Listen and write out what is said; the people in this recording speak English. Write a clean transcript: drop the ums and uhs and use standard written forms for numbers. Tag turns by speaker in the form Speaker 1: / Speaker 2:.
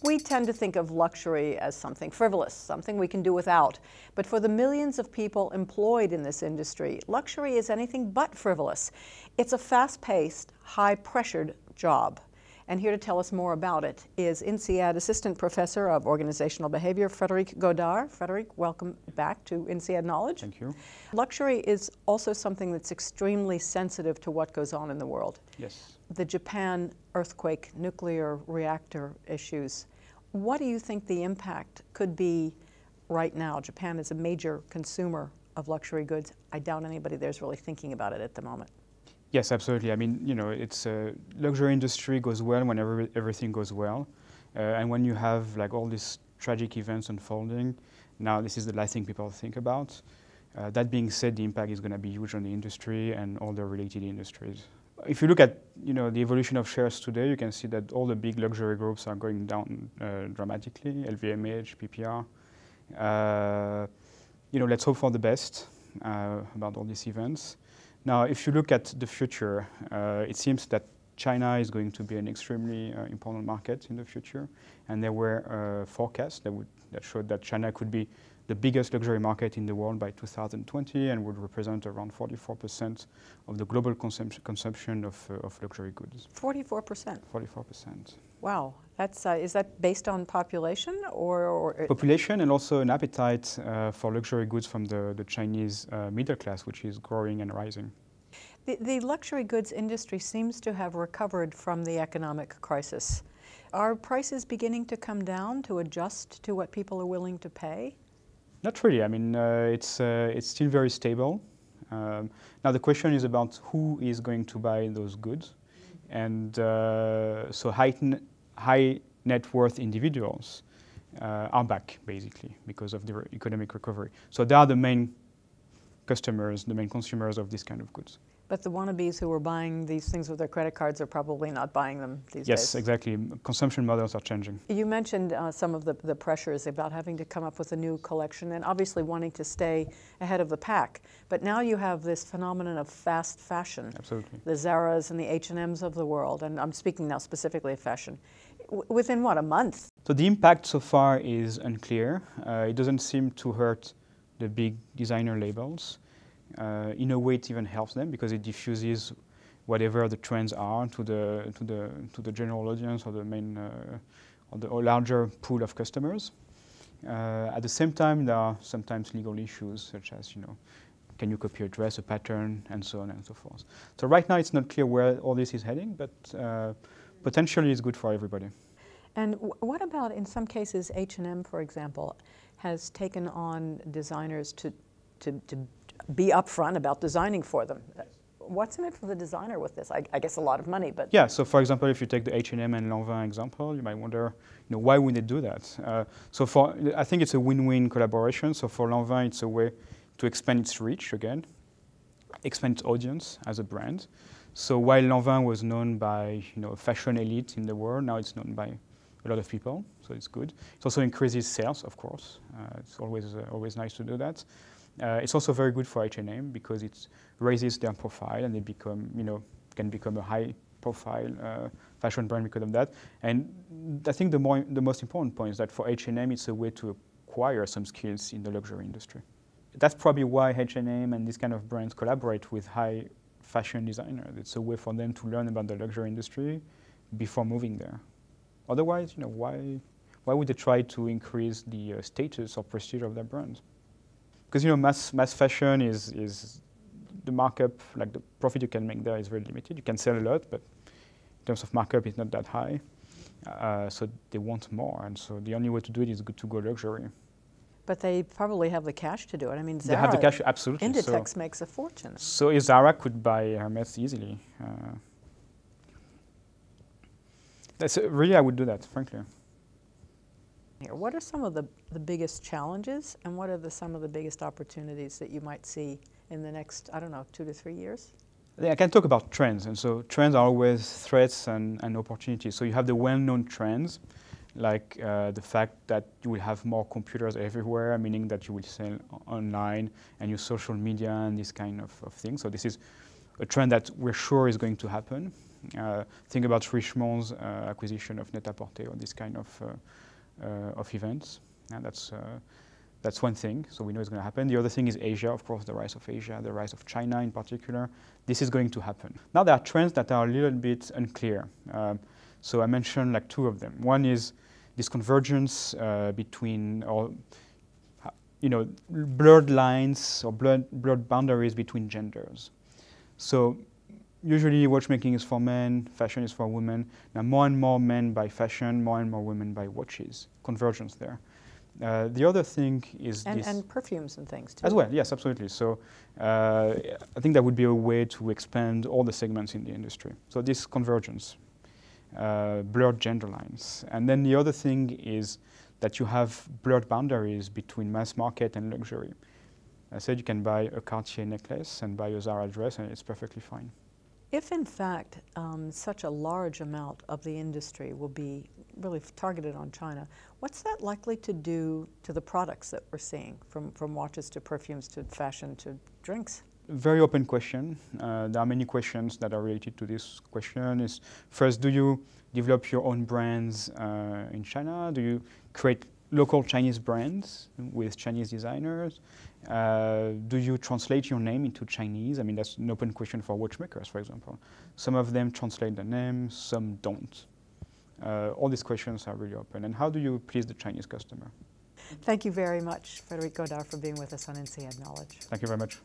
Speaker 1: We tend to think of luxury as something frivolous, something we can do without. But for the millions of people employed in this industry, luxury is anything but frivolous. It's a fast-paced, high-pressured job. And here to tell us more about it is INSEAD Assistant Professor of Organizational Behavior, Frederic Godart. Frederic, welcome back to INSEAD Knowledge.
Speaker 2: Thank you.
Speaker 1: Luxury is also something that's extremely sensitive to what goes on in the world.
Speaker 2: Yes.
Speaker 1: The Japan earthquake, nuclear reactor issues. What do you think the impact could be right now? Japan is a major consumer of luxury goods. I doubt anybody there's really thinking about it at the moment.
Speaker 2: Yes, absolutely. I mean, you know, it's luxury industry goes well when everything goes well, and when you have like all these tragic events unfolding, now this is the last thing people think about. That being said, the impact is going to be huge on the industry and all the related industries. If you look at the evolution of shares today, you can see that all the big luxury groups are going down dramatically. LVMH, PPR. Let's hope for the best about all these events. Now, if you look at the future, it seems that China is going to be an extremely important market in the future, and there were forecasts that showed that China could be the biggest luxury market in the world by 2020 and would represent around 44% of the global consumption of luxury goods.
Speaker 1: 44%?
Speaker 2: 44%.
Speaker 1: Wow. That's, is that based on population or
Speaker 2: population, and also an appetite for luxury goods from the Chinese middle class, which is growing and rising.
Speaker 1: The luxury goods industry seems to have recovered from the economic crisis. Are prices beginning to come down to adjust to what people are willing to pay?
Speaker 2: Not really. I mean, it's still very stable. Now the question is about who is going to buy those goods, and so high net worth individuals are back basically because of the economic recovery. So they are the main customers, the main consumers of this kind of goods.
Speaker 1: But the wannabes who are buying these things with their credit cards are probably not buying them these days.
Speaker 2: Yes, exactly. Consumption models are changing.
Speaker 1: You mentioned some of the pressures about having to come up with a new collection and obviously wanting to stay ahead of the pack. But now you have this phenomenon of fast fashion.
Speaker 2: Absolutely.
Speaker 1: The Zaras and the H&Ms of the world, and I'm speaking now specifically of fashion. Within what, a month?
Speaker 2: So the impact so far is unclear. It doesn't seem to hurt the big designer labels. In a way, it even helps them because it diffuses whatever the trends are to the general audience or the main or the larger pool of customers. At the same time, there are sometimes legal issues such as can you copy a dress, a pattern, and so on and so forth. So right now, it's not clear where all this is heading, but potentially it's good for everybody.
Speaker 1: And what about, in some cases, H&M, for example, has taken on designers to be upfront about designing for them. What's in it for the designer with this? I guess a lot of money, but...
Speaker 2: Yeah, so for example, if you take the H&M and Lanvin example, you might wonder, why would they do that? I think it's a win-win collaboration. So for Lanvin, it's a way to expand its reach again, expand its audience as a brand. So while Lanvin was known by, a fashion elite in the world, now it's known by a lot of people, so it's good. It also increases sales, of course. It's always nice to do that. It's also very good for H&M because it raises their profile and they become, can become a high-profile fashion brand because of that. And I think the most important point is that for H&M, it's a way to acquire some skills in the luxury industry. That's probably why H&M and these kind of brands collaborate with high fashion designers. It's a way for them to learn about the luxury industry before moving there. Otherwise, why would they try to increase the status or prestige of their brand? Because mass fashion is the markup, like the profit you can make there is very limited. You can sell a lot, but in terms of markup, it's not that high. So they want more, and so the only way to do it is to go luxury.
Speaker 1: But they probably have the cash to do it. I mean, Zara,
Speaker 2: they have the cash, absolutely.
Speaker 1: Inditex makes a fortune.
Speaker 2: So Zara could buy Hermes easily. Really, I would do that, frankly.
Speaker 1: What are some of the biggest challenges, and what are some of the biggest opportunities that you might see in the next, 2 to 3 years?
Speaker 2: I can talk about trends, and so trends are always threats and opportunities. So you have the well-known trends, like the fact that you will have more computers everywhere, meaning that you will sell online and use social media and this kind of thing. So this is a trend that we're sure is going to happen. Think about Richemont's acquisition of Net-a-Porter or this kind of events. And that's one thing, so we know it's going to happen. The other thing is Asia, of course, the rise of Asia, the rise of China in particular. This is going to happen. Now there are trends that are a little bit unclear. So I mentioned like two of them. One is this convergence between, or blurred lines or blurred boundaries between genders. So usually watchmaking is for men, fashion is for women. Now more and more men buy fashion, more and more women buy watches. Convergence there. The other thing is
Speaker 1: and perfumes and things too.
Speaker 2: As well, yes, absolutely. So I think that would be a way to expand all the segments in the industry. So this convergence, blurred gender lines. And then the other thing is that you have blurred boundaries between mass market and luxury. I said you can buy a Cartier necklace and buy a Zara dress and it's perfectly fine.
Speaker 1: If in fact such a large amount of the industry will be really targeted on China, what's that likely to do to the products that we're seeing, from watches to perfumes to fashion to drinks?
Speaker 2: Very open question. There are many questions that are related to this question. Is first, do you develop your own brands in China? Do you create local Chinese brands with Chinese designers? Do you translate your name into Chinese? I mean, that's an open question for watchmakers, for example. Some of them translate the name, some don't. All these questions are really open. And how do you please the Chinese customer?
Speaker 1: Thank you very much, Frederic Godart, for being with us on INSEAD Knowledge.
Speaker 2: Thank you very much.